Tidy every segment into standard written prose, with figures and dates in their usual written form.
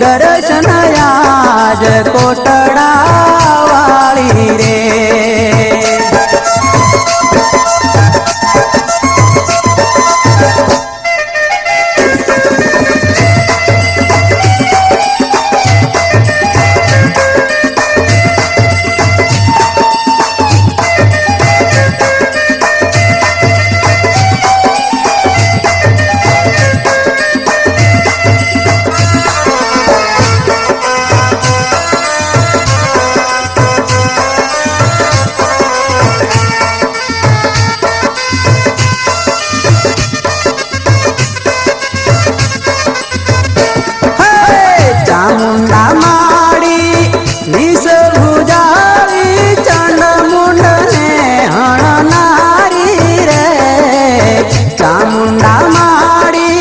दर्शन आज कोटड़ा वाली रे। चामुंडा माड़ी विष भुजारी चंड मुंड ने हणनारी रे। चामुंडा माड़ी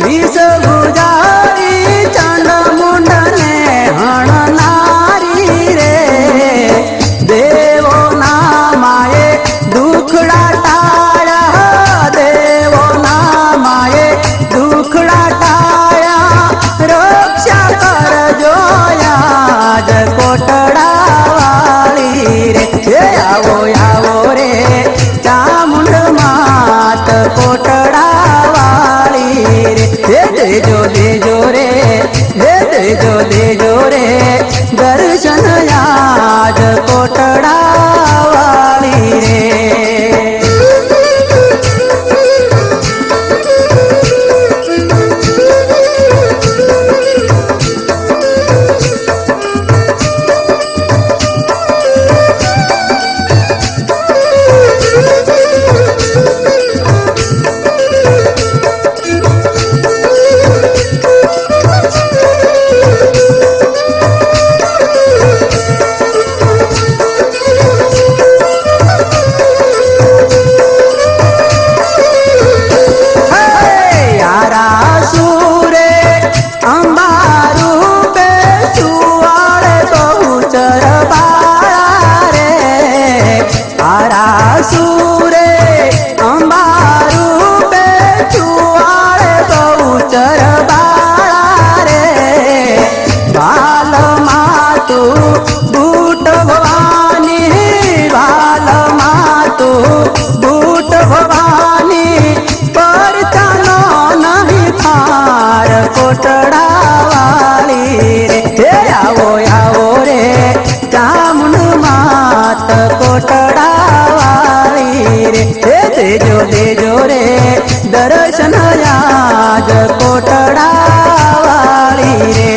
विष भुजारी चंड मुंड ने हणनारी रे। देवो ना माये दुखड़ा टाया, देवो ना माये दुखड़ा टाया, रक्षा कर जोयाज कोटड़ा वाली रे। आवो आवो रे चामुंड मात कोटड़ा वाली रे। देजो रे देजो रे दर्शन आज कोटड़ा वाली रे। सूरे अंबारू पे चुआड़े बहुचर बाड़ा रे। बाल मातु बूट भवानी, बाल मातु बूट भवानी, पर चलो नहीं पार कोटड़ा वाली रे। आवो आवो रे चामुंड मात कोटड़ा वाली रे। देजो रे दर्शन आज कोटड़ा वाली रे।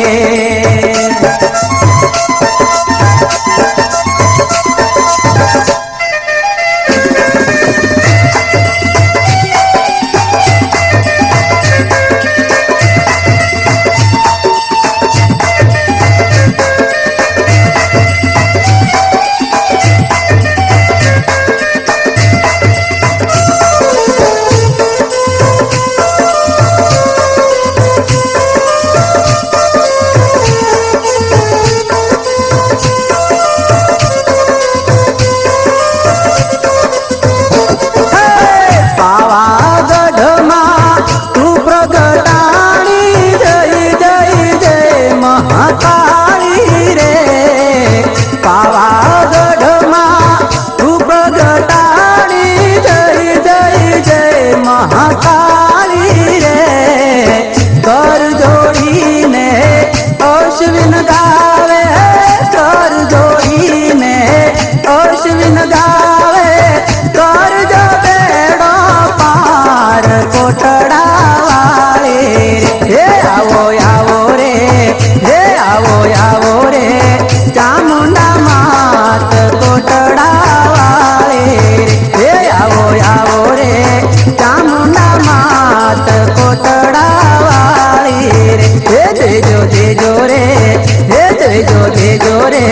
महाकाली रे। पावागढ़ मां तू प्रगटाणी, जय जय जय महाकाली रे। कर जोड़ी ने अश्विन गावे, कर जोड़ी ने अश्विन गावे, कर जो बेड़ो पार कोटड़ा वाली रे। आवो आवो रे आवो रे चामुंडा मात कोटड़ा वाली रे। आवो रे चामुंडा मात कोटड़ा वाली रे। देजो रे देजो रे